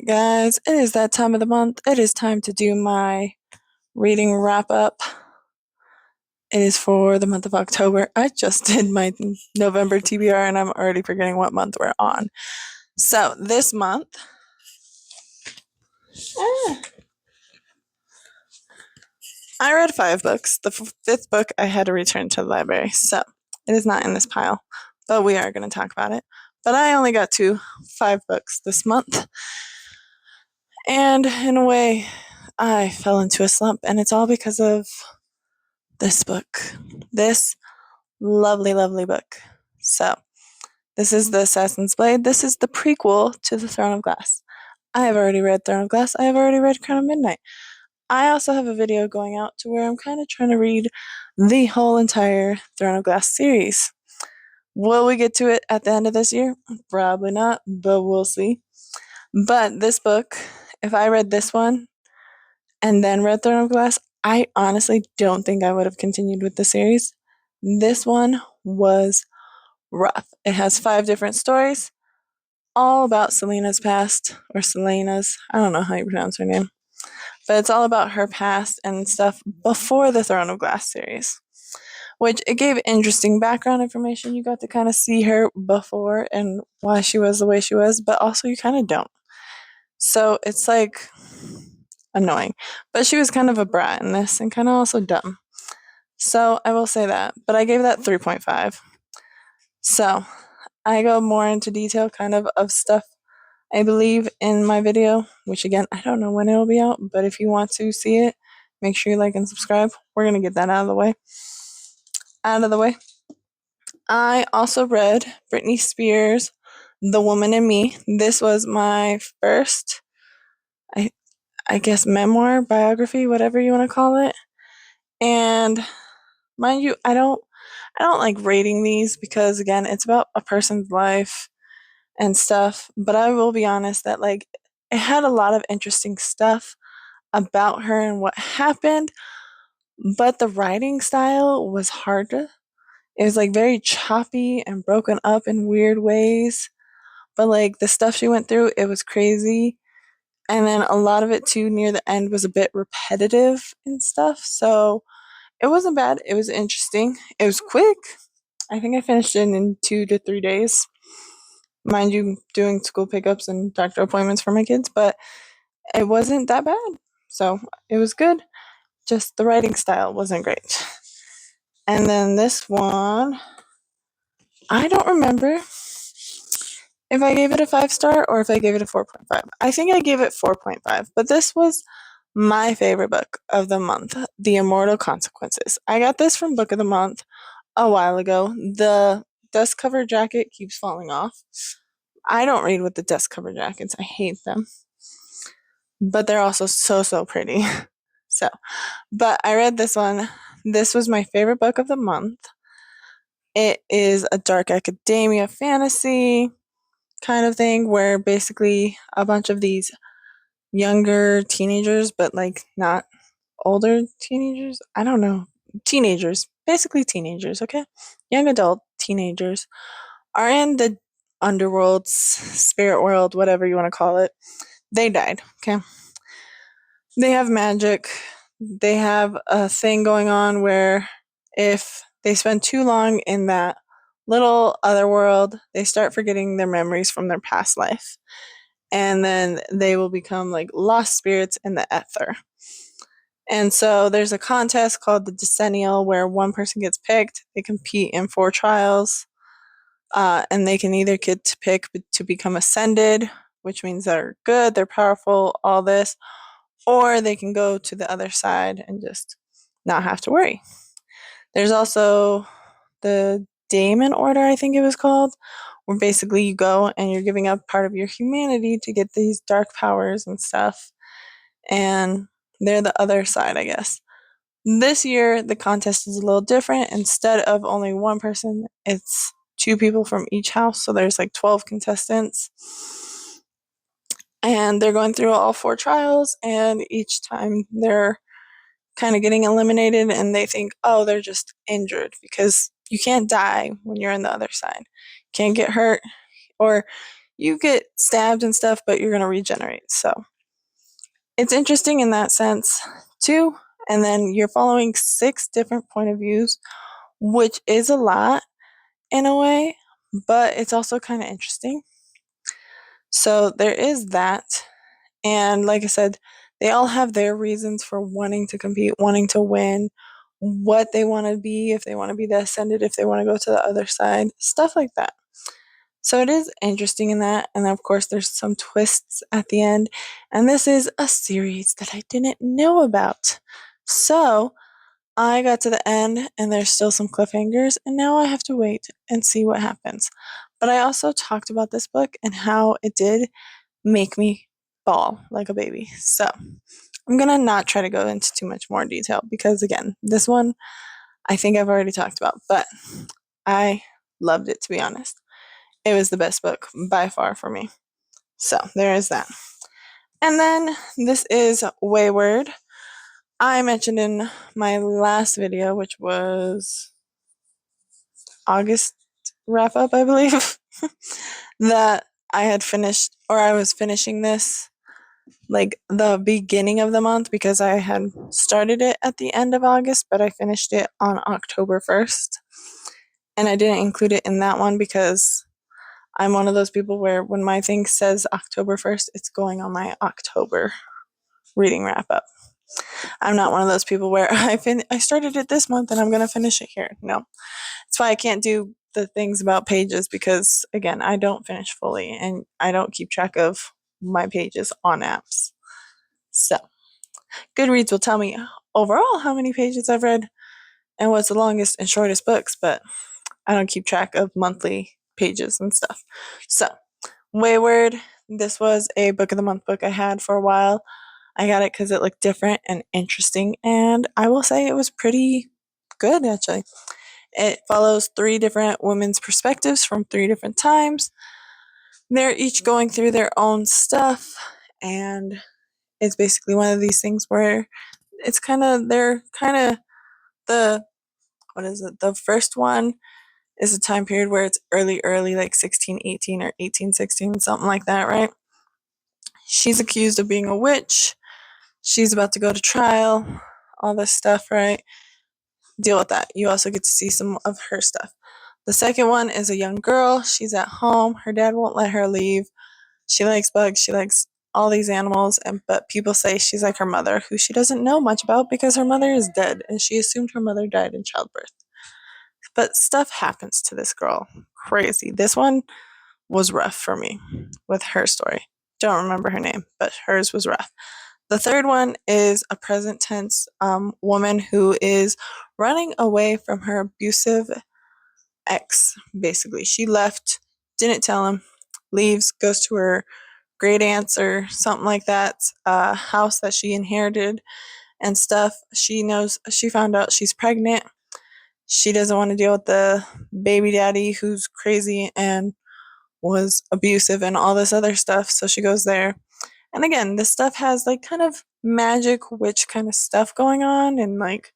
Alright, guys, it is that time of the month. It is time to do my reading wrap up. It is for the month of October. I just did my November TBR and I'm already forgetting what month we're on. So, this month, I read 5 books. The fifth book I had to return to the library, so it is not in this pile, but we are going to talk about it. But I only got to 5 books this month, and in a way, I fell into a slump, and it's all because of this book. This lovely, lovely book. So, this is The Assassin's Blade. This is the prequel to The Throne of Glass. I have already read Throne of Glass. I have already read Crown of Midnight. I also have a video going out to where I'm kind of trying to read the whole entire Throne of Glass series. Will we get to it at the end of this year? Probably not, but we'll see. But this book, if I read this one and then read Throne of Glass, I honestly don't think I would have continued with the series. This one was rough. It has 5 different stories, all about Selena's past, or Selena's, I don't know how you pronounce her name, but it's all about her past and stuff before the Throne of Glass series, which it gave interesting background information. You got to kind of see her before and why she was the way she was, but also you kind of don't. So it's like annoying. But she was kind of a brat in this and kind of also dumb. So I will say that. But I gave that 3.5. So I go more into detail kind of stuff I believe in my video, which again, I don't know when it'll be out, but if you want to see it, make sure you like and subscribe. We're going to get that out of the way. I also read Britney Spears' The Woman in Me. This was my first, I guess, memoir, biography, whatever you want to call it. And mind you, I don't like rating these because again, it's about a person's life and stuff, but I will be honest that like it had a lot of interesting stuff about her and what happened, but the writing style was hard. It was like very choppy and broken up in weird ways, but like the stuff she went through, it was crazy. And then a lot of it too near the end was a bit repetitive and stuff. So it wasn't bad. It was interesting. It was quick. I think I finished it in 2 to 3 days. Mind you, doing school pickups and doctor appointments for my kids, but it wasn't that bad. So it was good. Just the writing style wasn't great. And then this one, I don't remember if I gave it a 5 star or if I gave it a 4.5. I think I gave it 4.5, but this was my favorite book of the month, The Immortal Consequences. I got this from Book of the Month a while ago. The dust cover jacket keeps falling off. I don't read with the dust cover jackets. I hate them. But they're also so pretty. But I read this one. This was my favorite book of the month. It is a dark academia fantasy kind of thing where basically a bunch of these younger teenagers, but like not older teenagers. I don't know. Teenagers. Basically teenagers, okay? Young adult teenagers are in the underworld, spirit world, whatever you want to call it. They died, okay? They have magic. They have a thing going on where if they spend too long in that little other world, they start forgetting their memories from their past life. And then they will become like lost spirits in the ether. And so there's a contest called the Decennial where one person gets picked. They compete in 4 trials. And they can either get to pick to become ascended, which means they're good, they're powerful, all this, or they can go to the other side and just not have to worry. There's also the Daemon Order, I think it was called, where basically you go and you're giving up part of your humanity to get these dark powers and stuff. And they're the other side, I guess. This year, the contest is a little different. Instead of only one person, it's 2 people from each house. So there's like 12 contestants. And they're going through all 4 trials. And each time they're kind of getting eliminated and they think, oh, they're just injured because you can't die when you're on the other side. You can't get hurt, or you get stabbed and stuff, but you're going to regenerate. So it's interesting in that sense too. And then you're following 6 different point of views, which is a lot in a way, but it's also kind of interesting. So there is that. And like I said, they all have their reasons for wanting to compete, wanting to win, what they want to be, if they want to be the Ascended, if they want to go to the other side, stuff like that. So it is interesting in that. And then, of course, there's some twists at the end. And this is a series that I didn't know about. So I got to the end and there's still some cliffhangers. And now I have to wait and see what happens. But I also talked about this book and how it did make me bawl like a baby. So I'm going to not try to go into too much more detail because, again, this one I think I've already talked about. But I loved it, to be honest. It was the best book by far for me. So there is that. And then this is LiQWYD. I mentioned in my last video, which was August wrap up, I believe, that I had finished, or I was finishing this like the beginning of the month because I had started it at the end of August, but I finished it on October 1st. And I didn't include it in that one because I'm one of those people where when my thing says October 1st, it's going on my October reading wrap up. I'm not one of those people where I started it this month and I'm going to finish it here. No. That's why I can't do the things about pages because, again, I don't finish fully and I don't keep track of my pages on apps. So, Goodreads will tell me overall how many pages I've read and what's the longest and shortest books, but I don't keep track of monthly pages and stuff. So, LiQWYD, this was a book of the month book I had for a while. I got it because it looked different and interesting, and I will say it was pretty good actually. It follows 3 different women's perspectives from 3 different times. They're each going through their own stuff, and it's basically one of these things where they're kind of the, what is it? The first one is a time period where it's early, like 1618 or 1816, something like that, right? She's accused of being a witch. She's about to go to trial, all this stuff, right? Deal with that. You also get to see some of her stuff. The second one is a young girl. She's at home. Her dad won't let her leave. She likes bugs. She likes all these animals, but people say she's like her mother, who she doesn't know much about because her mother is dead, and she assumed her mother died in childbirth. But stuff happens to this girl. Crazy. This one was rough for me with her story. Don't remember her name, but hers was rough. The third one is a present tense woman who is running away from her abusive ex, basically. She left, didn't tell him, leaves, goes to her great aunt's or something like that, house that she inherited and stuff. She found out she's pregnant. She doesn't want to deal with the baby daddy who's crazy and was abusive and all this other stuff, so she goes there. And again, this stuff has like kind of magic witch kind of stuff going on, and like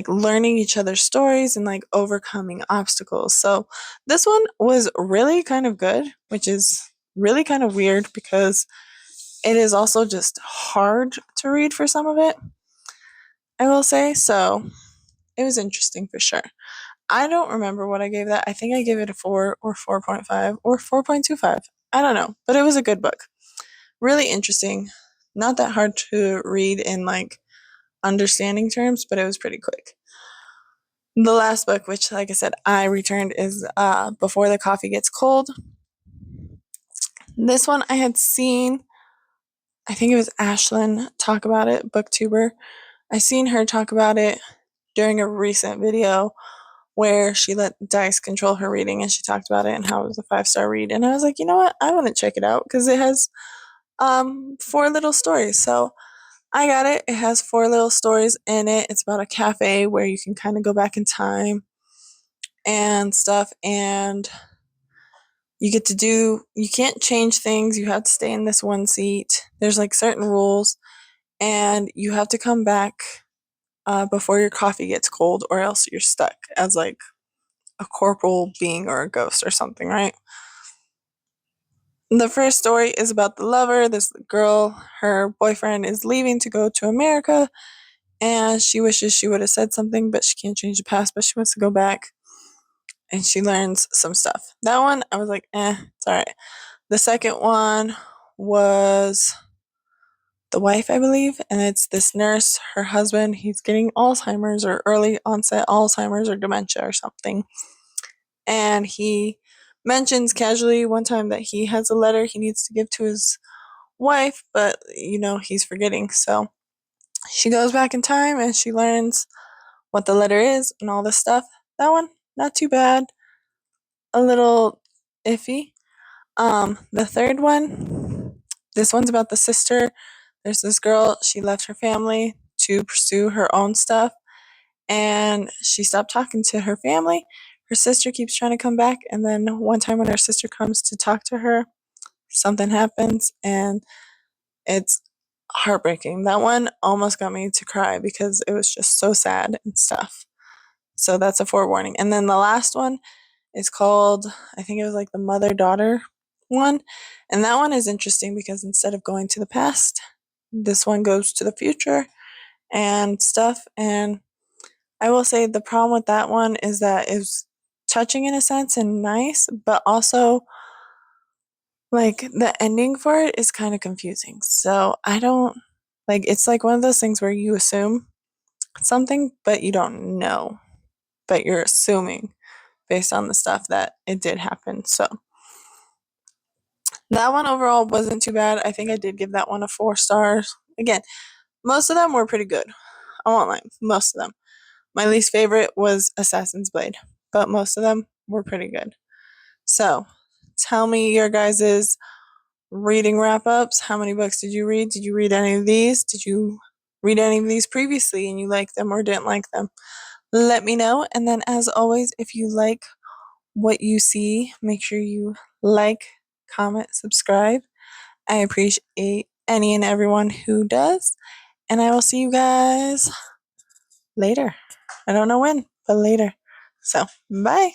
learning each other's stories and like overcoming obstacles. So this one was really kind of good, which is really kind of weird because it is also just hard to read for some of it, I will say. So it was interesting for sure. I don't remember what I gave that. I think I gave it a 4 or 4.5 or 4.25. I don't know, but it was a good book. Really interesting. Not that hard to read in like understanding terms, but it was pretty quick. The last book, which like I said, I returned, is Before the Coffee Gets Cold. This one I had seen, I think it was Ashlyn talk about it, booktuber. I seen her talk about it during a recent video where she let dice control her reading, and she talked about it and how it was a 5-star read. And I was like, you know what? I want to check it out because it has 4 little stories. So I got it. It has 4 little stories in it. It's about a cafe where you can kind of go back in time and stuff, and you can't change things. You have to stay in this one seat. There's like certain rules, and you have to come back before your coffee gets cold, or else you're stuck as like a corporal being or a ghost or something, right? The first story is about the lover. This girl, her boyfriend is leaving to go to America, and she wishes she would have said something, but she can't change the past, but she wants to go back, and she learns some stuff. That one, I was like, it's all right. The second one was the wife, I believe, and it's this nurse, her husband, he's getting Alzheimer's or early onset Alzheimer's or dementia or something. And he mentions casually one time that he has a letter he needs to give to his wife, but he's forgetting. So she goes back in time and she learns what the letter is and all this stuff. That one, not too bad. A little iffy. The third one, this one's about the sister. There's this girl, she left her family to pursue her own stuff, and she stopped talking to her family. Her sister keeps trying to come back, and then one time when her sister comes to talk to her, something happens, and it's heartbreaking. That one almost got me to cry because it was just so sad and stuff. So that's a forewarning. And then the last one is called, I think it was like the mother-daughter one. And that one is interesting because instead of going to the past, this one goes to the future and stuff. And I will say the problem with that one is that it's touching in a sense and nice, but also like the ending for it is kind of confusing. So I don't like, it's like one of those things where you assume something, but you don't know, but you're assuming based on the stuff that it did happen. So that one overall wasn't too bad. I think I did give that one a 4 stars. Again, most of them were pretty good. I won't lie, most of them. My least favorite was Assassin's Blade, but most of them were pretty good. So tell me your guys's reading wrap ups. How many books did you read? Did you read any of these? Did you read any of these previously and you liked them or didn't like them? Let me know. And then, as always, if you like what you see, make sure you like, comment, subscribe. I appreciate any and everyone who does. And I will see you guys later. I don't know when, but later. So, bye.